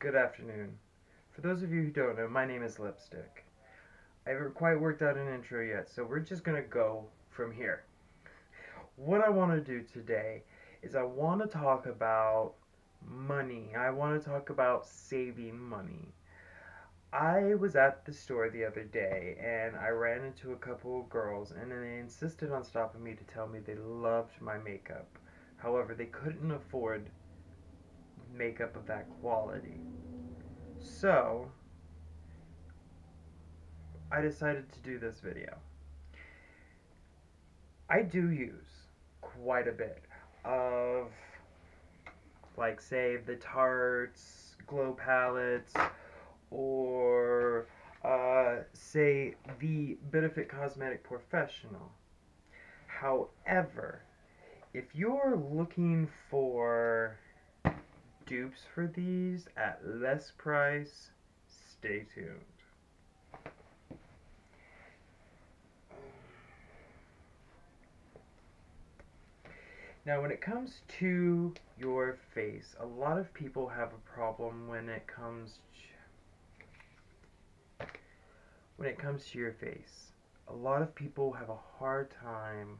Good afternoon. For those of you who don't know, my name is Lipstick. I haven't quite worked out an intro yet, so we're just gonna go from here. What I want to do today is I want to talk about money. I want to talk about saving money. I was at the store the other day and I ran into a couple of girls and they insisted on stopping me to tell me they loved my makeup. However, they couldn't afford makeup of that quality. So, I decided to do this video. I do use quite a bit of, like, say, the Tarte's Glow Palettes, or, say, the Benefit Cosmetic Professional. However, if you're looking for dupes for these at less price, stay tuned. Now, when it comes to your face, a lot of people have a problem when it comes to your face. A lot of people have a hard time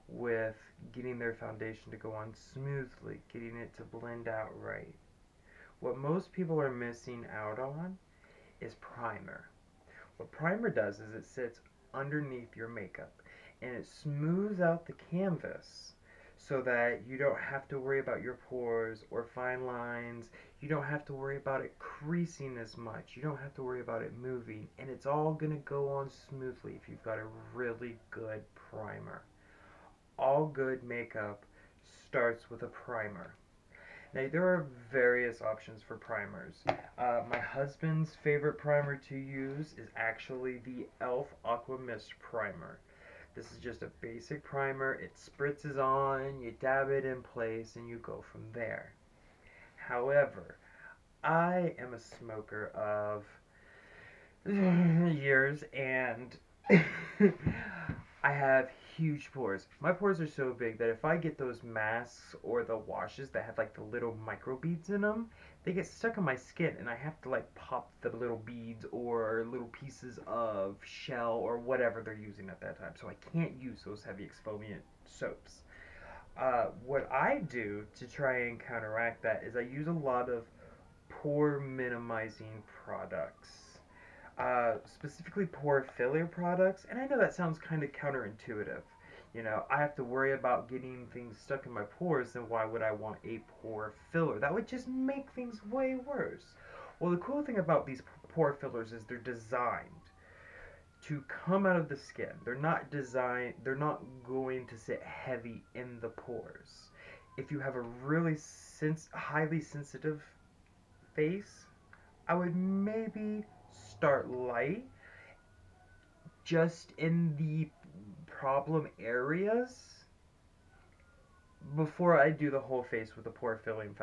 with getting their foundation to go on smoothly, getting it to blend out right. What most people are missing out on is primer. What primer does is it sits underneath your makeup and it smooths out the canvas so that you don't have to worry about your pores or fine lines. You don't have to worry about it creasing as much. You don't have to worry about it moving, and it's all going to go on smoothly if you've got a really good primer. All good makeup starts with a primer. Now, there are various options for primers. My husband's favorite primer to use is actually the e.l.f. Aqua Mist Primer. This is just a basic primer. It spritzes on, you dab it in place, and you go from there. However, I am a smoker of years, and I have huge pores. My pores are so big that if I get those masks or the washes that have like the little micro beads in them, they get stuck on my skin and I have to like pop the little beads or little pieces of shell or whatever they're using at that time. So I can't use those heavy exfoliant soaps. What I do to try and counteract that is I use a lot of pore minimizing products, specifically pore filler products. And I know that sounds kind of counterintuitive. You know, I have to worry about getting things stuck in my pores, then why would I want a pore filler? That would just make things way worse. Well, the cool thing about these pore fillers is they're designed to come out of the skin. They're not going to sit heavy in the pores. If you have a really highly sensitive face, I would maybe start light just in the problem areas before I do the whole face with a pore filling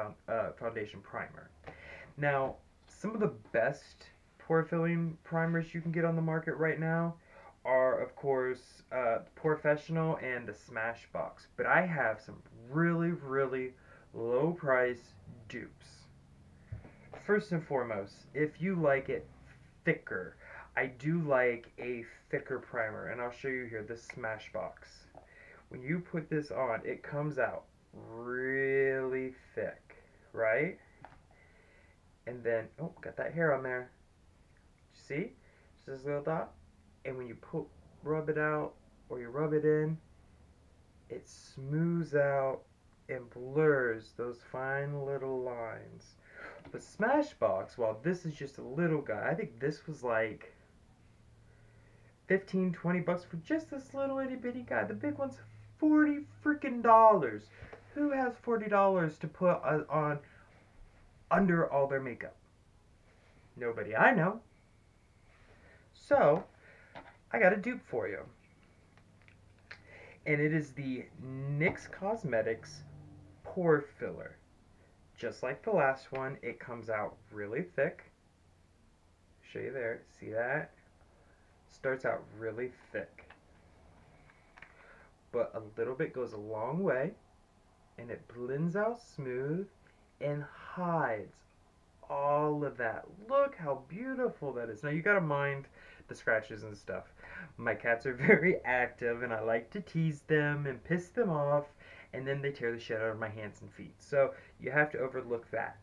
foundation primer. Now, some of the best pore filling primers you can get on the market right now are, of course, Professional and the Smashbox. But I have some really, really low price dupes. First and foremost, if you like it thicker, I do like a thicker primer, and I'll show you here, the Smashbox. When you put this on, it comes out really thick, right? And then, oh, got that hair on there. See? Just this little dot. And when you rub it out, or you rub it in, it smooths out and blurs those fine little lines. But Smashbox, well, this is just a little guy. I think this was like 15, 20 bucks for just this little itty bitty guy. The big one's 40 freaking dollars. Who has $40 to put on under all their makeup? Nobody I know. So, I got a dupe for you. And it is the NYX Cosmetics Pore Filler. Just like the last one, it comes out really thick. Show you there. See that? Starts out really thick. But a little bit goes a long way. And it blends out smooth and hides all of that. Look how beautiful that is. Now you gotta mind the scratches and stuff. My cats are very active and I like to tease them and piss them off, and then they tear the shit out of my hands and feet. So you have to overlook that.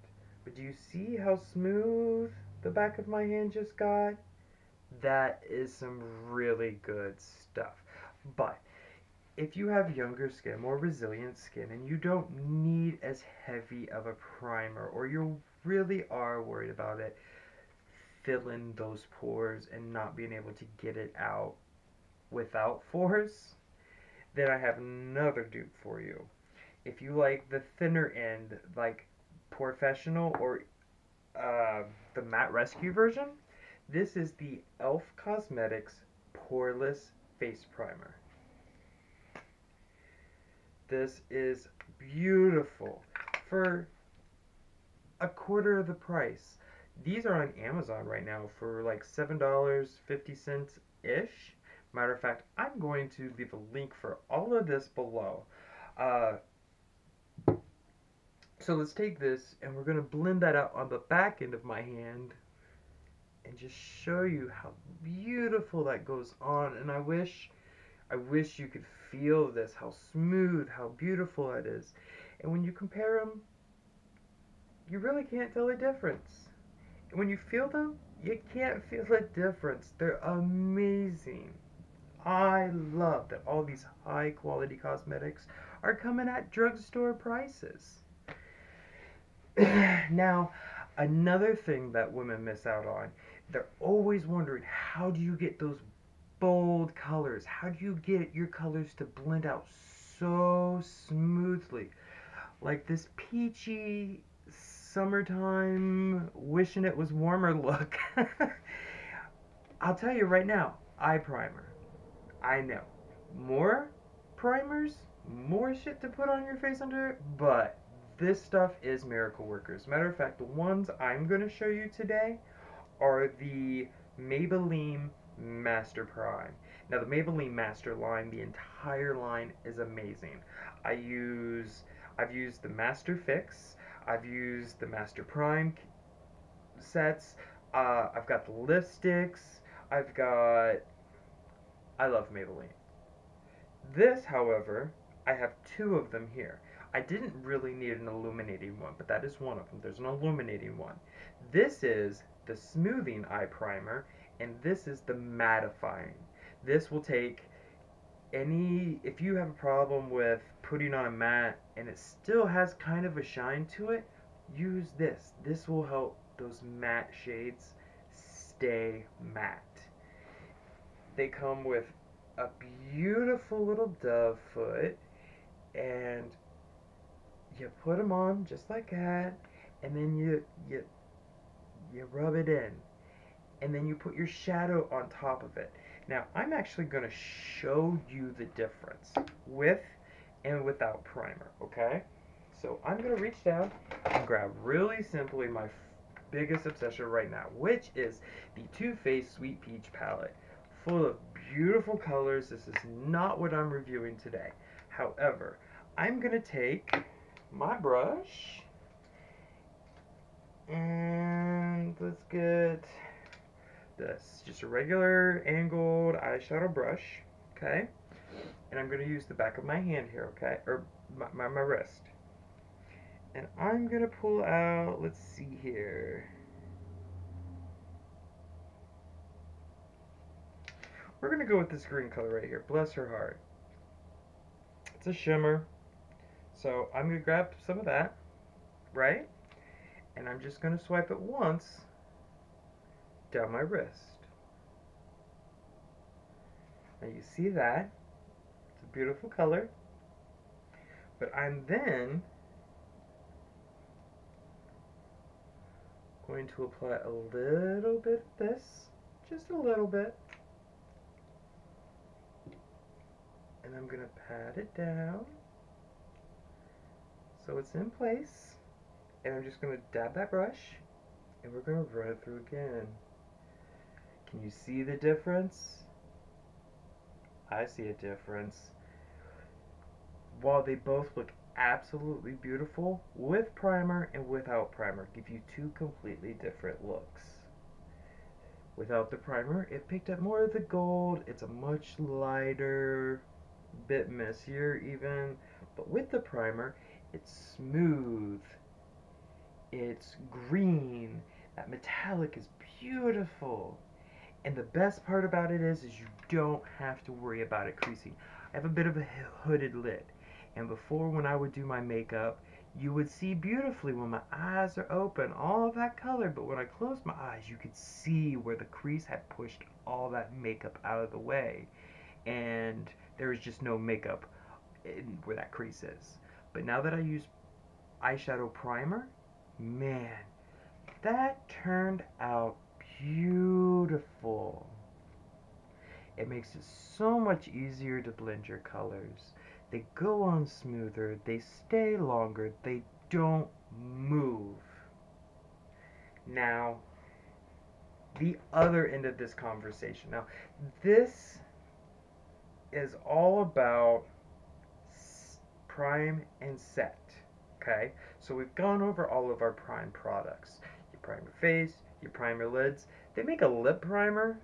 But do you see how smooth the back of my hand just got? That is some really good stuff. But if you have younger skin, more resilient skin, and you don't need as heavy of a primer, or you really are worried about it filling those pores and not being able to get it out without force, then I have another dupe for you. If you like the thinner end, like Professional or the Matte Rescue version, this is the e.l.f. Cosmetics Poreless Face Primer. This is beautiful for a quarter of the price. These are on Amazon right now for like $7.50 ish. Matter of fact, I'm going to leave a link for all of this below. Uh, so let's take this and we're going to blend that out on the back end of my hand and just show you how beautiful that goes on. And I wish you could feel this, how smooth, how beautiful it is. And when you compare them, you really can't tell a difference. And when you feel them, you can't feel a difference. They're amazing. I love that all these high quality cosmetics are coming at drugstore prices. Now, another thing that women miss out on, they're always wondering, how do you get those bold colors? How do you get your colors to blend out so smoothly? Like this peachy summertime wishing it was warmer look. I'll tell you right now, eye primer. I know. More primers, more shit to put on your face under it, but this stuff is miracle workers. Matter of fact, the ones I'm going to show you today are the Maybelline Master Prime. Now the Maybelline Master line, the entire line is amazing. I've used the Master Fix, I've used the Master Prime sets, I've got the lipsticks, I love Maybelline. This, however, I have two of them here. I didn't really need an illuminating one, but that is one of them. There's an illuminating one. This is the smoothing eye primer, and this is the mattifying. This will take if you have a problem with putting on a matte and it still has kind of a shine to it, use this. This will help those matte shades stay matte. They come with a beautiful little dove foot, and you put them on just like that, and then you rub it in, and then you put your shadow on top of it. Now I'm actually going to show you the difference with and without primer, okay? So I'm going to reach down and grab really simply my biggest obsession right now, which is the Too Faced Sweet Peach palette, full of beautiful colors. This is not what I'm reviewing today. However, I'm going to take my brush and let's get this, just a regular angled eyeshadow brush, okay? And I'm going to use the back of my hand here, okay? Or my wrist. And I'm going to pull out, let's see here. We're going to go with this green color right here. Bless her heart. It's a shimmer. So I'm going to grab some of that, right? And I'm just going to swipe it once down my wrist. Now you see that? It's a beautiful color. But I'm then going to apply a little bit of this, just a little bit. And I'm going to pat it down so it's in place. And I'm just going to dab that brush, and we're going to run it through again. Can you see the difference? I see a difference. While they both look absolutely beautiful with primer and without primer. Give you two completely different looks. Without the primer, it picked up more of the gold. It's a much lighter, bit messier even. But with the primer, it's smooth. It's green. That metallic is beautiful. And the best part about it is you don't have to worry about it creasing. I have a bit of a hooded lid. And before, when I would do my makeup, you would see beautifully when my eyes are open, all of that color. But when I closed my eyes, you could see where the crease had pushed all that makeup out of the way. And there was just no makeup in where that crease is. But now that I use eyeshadow primer, man, that turned out beautiful. It makes it so much easier to blend your colors. They go on smoother, they stay longer, they don't move. Now, the other end of this conversation. Now, this is all about prime and set. Okay? So we've gone over all of our prime products. You prime your face, you prime your lids. They make a lip primer.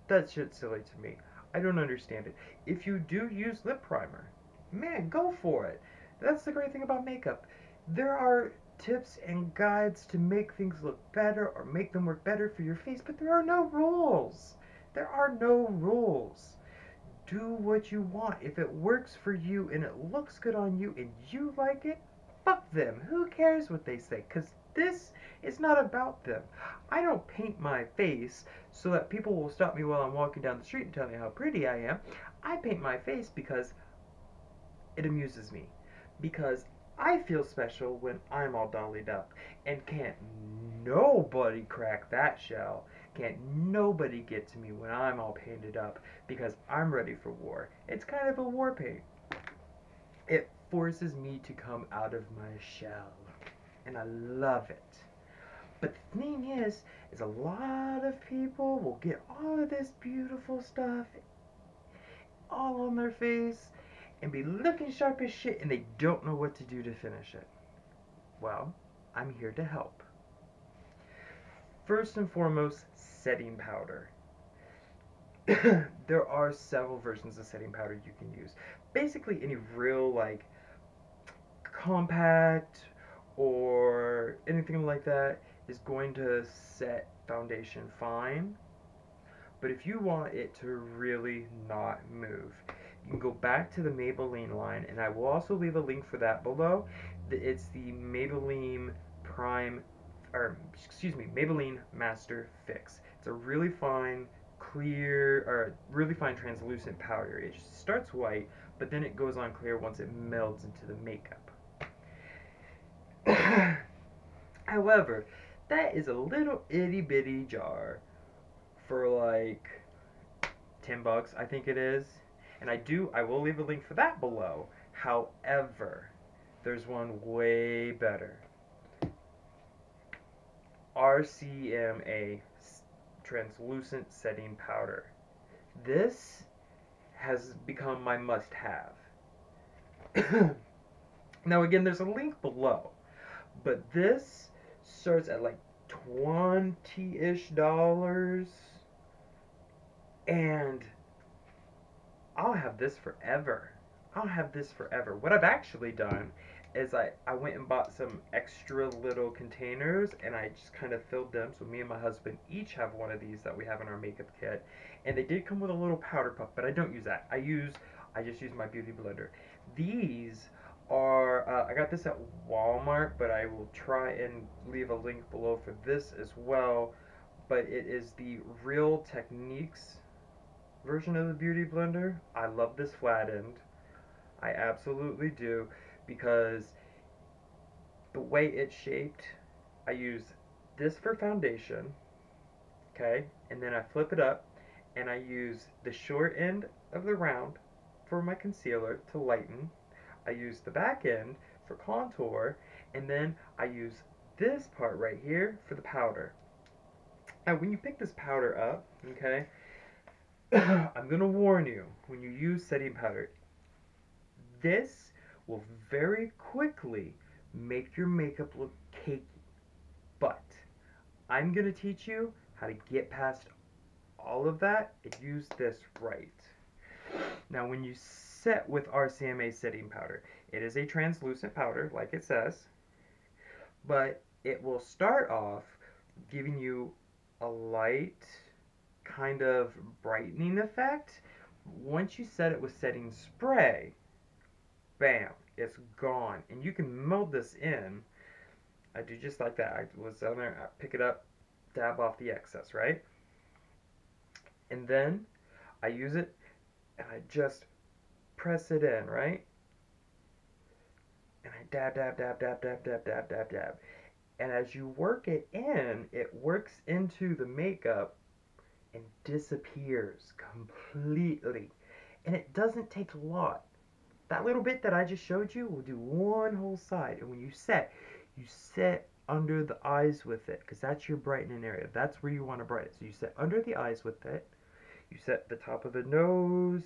That shit's silly to me. I don't understand it. If you do use lip primer, man, go for it. That's the great thing about makeup. There are tips and guides to make things look better or make them work better for your face, but there are no rules. There are no rules. Do what you want. If it works for you and it looks good on you and you like it, fuck them. Who cares what they say? Because this is not about them. I don't paint my face so that people will stop me while I'm walking down the street and tell me how pretty I am. I paint my face because it amuses me. Because I feel special when I'm all dollied up. And can't nobody crack that shell. Can't nobody get to me when I'm all painted up because I'm ready for war. It's kind of a war paint. It forces me to come out of my shell. And I love it. But the thing is a lot of people will get all of this beautiful stuff all on their face and be looking sharp as shit and they don't know what to do to finish it. Well, I'm here to help. First and foremost, setting powder. There are several versions of setting powder you can use. Basically any real like compact or anything like that is going to set foundation fine. But if you want it to really not move, you can go back to the Maybelline line, and I will also leave a link for that below. It's the Maybelline Maybelline Master Fix. It's a really fine, clear, or really fine translucent powder. It starts white, but then it goes on clear once it melds into the makeup. However, that is a little itty bitty jar for like $10, I think it is. And I will leave a link for that below. However, there's one way better. RCMA translucent setting powder. This has become my must-have. Now again, there's a link below, but this starts at like $20-ish, and I'll have this forever. I'll have this forever. What I've actually done is I went and bought some extra little containers and I just kind of filled them. So me and my husband each have one of these that we have in our makeup kit. And they did come with a little powder puff, but I don't use that. I just use my beauty blender. These are, I got this at Walmart, but I will try and leave a link below for this as well. But it is the Real Techniques version of the beauty blender. I love this flat end. I absolutely do, because the way it's shaped, I use this for foundation, okay, and then I flip it up and I use the short end of the round for my concealer to lighten. I use the back end for contour, and then I use this part right here for the powder. Now when you pick this powder up, okay, I'm gonna warn you, when you use setting powder, this will very quickly make your makeup look cakey. But I'm going to teach you how to get past all of that and use this right. Now, when you set with our CMA setting powder, it is a translucent powder, like it says, but it will start off giving you a light kind of brightening effect. Once you set it with setting spray, bam, it's gone. And you can meld this in. I do just like that. I was down there, I pick it up, dab off the excess, right? And then I use it and I just press it in, right? And I dab, dab, dab, dab, dab, dab, dab, dab, dab. And as you work it in, it works into the makeup and disappears completely. And it doesn't take a lot. That little bit that I just showed you will do one whole side. And when you set under the eyes with it, because that's your brightening area. That's where you want to brighten. So you set under the eyes with it. You set the top of the nose,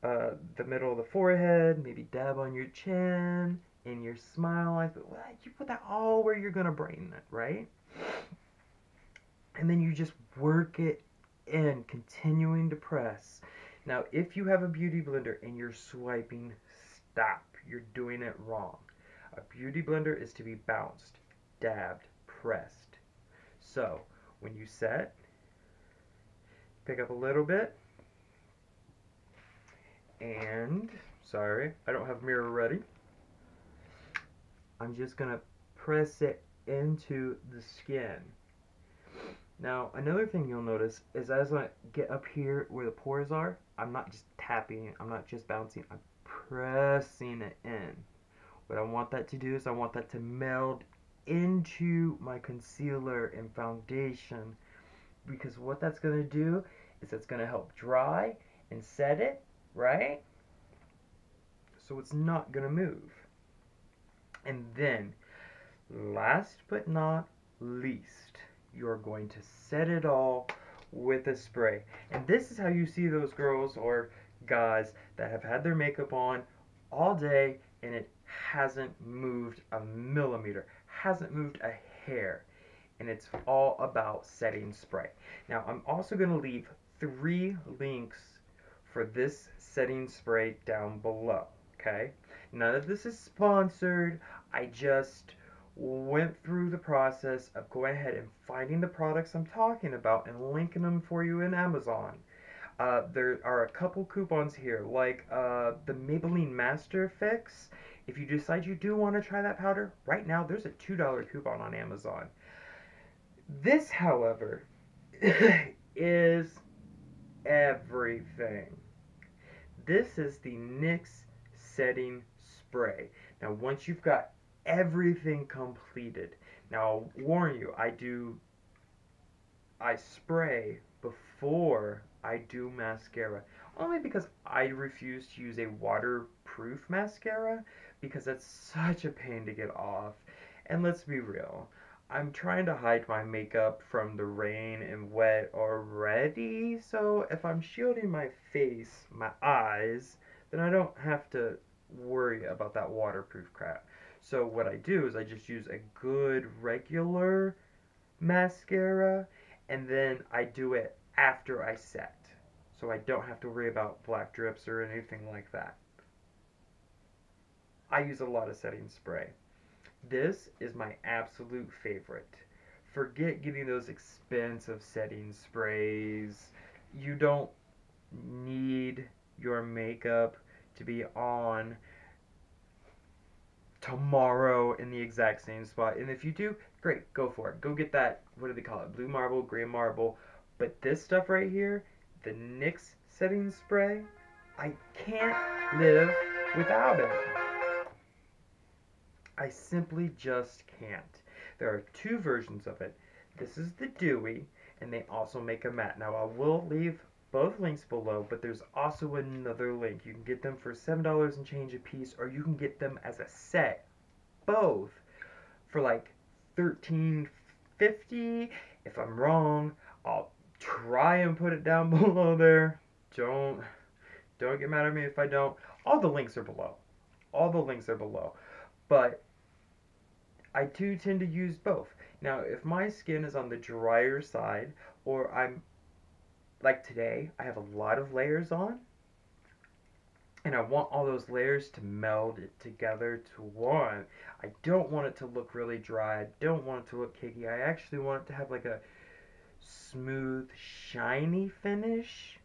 the middle of the forehead, maybe dab on your chin, in your smile. You put that all where you're going to brighten it, right? And then you just work it in, continuing to press. Now, if you have a beauty blender and you're swiping, stop. You're doing it wrong. A beauty blender is to be bounced, dabbed, pressed. So, when you set, pick up a little bit, and, sorry, I don't have a mirror ready. I'm just going to press it into the skin. Now, another thing you'll notice is as I get up here where the pores are, I'm not just tapping, I'm not just bouncing, I'm pressing it in. What I want that to do is I want that to meld into my concealer and foundation, because what that's going to do is it's going to help dry and set it, right? So it's not going to move. And then, last but not least, you're going to set it all with a spray. And this is how you see those girls or guys that have had their makeup on all day and it hasn't moved a millimeter, hasn't moved a hair. And it's all about setting spray. Now, I'm also going to leave 3 links for this setting spray down below, okay? None of this is sponsored. I just went through the process of going ahead and finding the products I'm talking about and linking them for you in Amazon. There are a couple coupons here, like the Maybelline Master Fix. If you decide you do want to try that powder, right now there's a $2 coupon on Amazon. This, however, is everything. This is the NYX setting spray. Now, once you've got everything completed, now I'll warn you, I spray before I do mascara, only because I refuse to use a waterproof mascara because it's such a pain to get off. And let's be real, I'm trying to hide my makeup from the rain and wet already, so if I'm shielding my face, my eyes, then I don't have to worry about that waterproof crap. So what I do is I just use a good regular mascara, and then I do it after I set, so I don't have to worry about black drips or anything like that. I use a lot of setting spray. This is my absolute favorite. Forget getting those expensive setting sprays. You don't need your makeup to be on tomorrow in the exact same spot. And if you do, great, go for it. Go get that, what do they call it? Blue marble, green marble. But this stuff right here, the NYX setting spray, I can't live without it. I simply just can't. There are 2 versions of it. This is the dewy, and they also make a matte. Now, I will leave both links below, but there's also another link. You can get them for $7 and change a piece, or you can get them as a set, both, for like $13.50. If I'm wrong, I'll try and put it down below there. Don't get mad at me if I don't. All the links are below. All the links are below. But I do tend to use both. Now, if my skin is on the drier side, or I'm like today, I have a lot of layers on, and I want all those layers to meld it together to one. I don't want it to look really dry. I don't want it to look cakey. I actually want it to have like a smooth, shiny finish.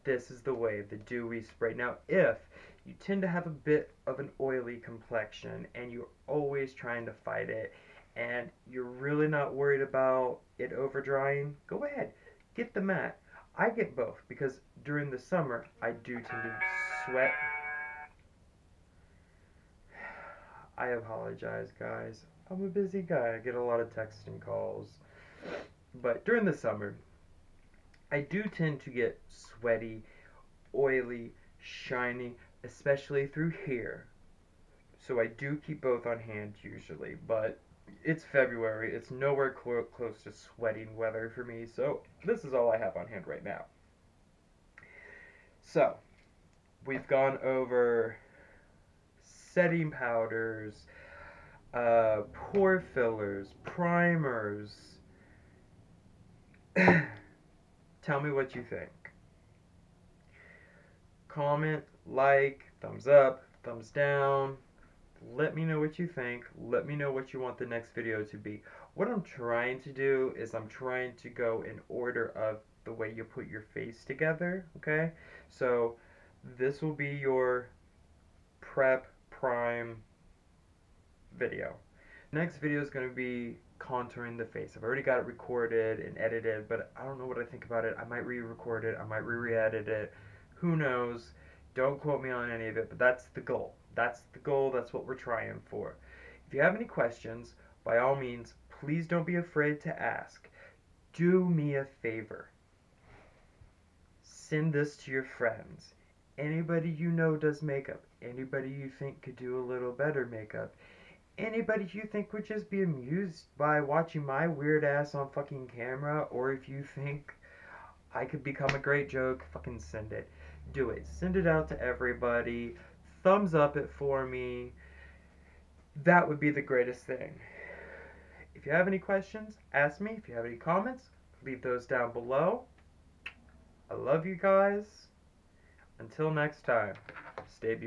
This is the way, the dewy spray. Now, if you tend to have a bit of an oily complexion and you're always trying to fight it and you're really not worried about it over drying, go ahead, get the matte. I get both because during the summer I do tend to sweat. I apologize, guys. I'm a busy guy. I get a lot of texting calls. But during the summer, I do tend to get sweaty, oily, shiny, especially through here. So I do keep both on hand usually, but it's February. It's nowhere close to sweating weather for me, so this is all I have on hand right now. So, we've gone over setting powders, pore fillers, primers. Tell me what you think. Comment, like, thumbs up, thumbs down. Let me know what you think. Let me know what you want the next video to be. What I'm trying to do is I'm trying to go in order of the way you put your face together, okay? So this will be your prep prime video. Next video is going to be contouring the face. I've already got it recorded and edited, but I don't know what I think about it. I might re-record it. I might re-edit it. Who knows? Don't quote me on any of it, but that's the goal. That's the goal. That's what we're trying for. If you have any questions, by all means, please don't be afraid to ask. Do me a favor. Send this to your friends. Anybody you know does makeup. Anybody you think could do a little better makeup. Anybody you think would just be amused by watching my weird ass on fucking camera, or if you think I could become a great joke, fucking send it. Do it. Send it out to everybody. Thumbs up it for me. That would be the greatest thing. If you have any questions, ask me. If you have any comments, leave those down below. I love you guys. Until next time, stay beautiful.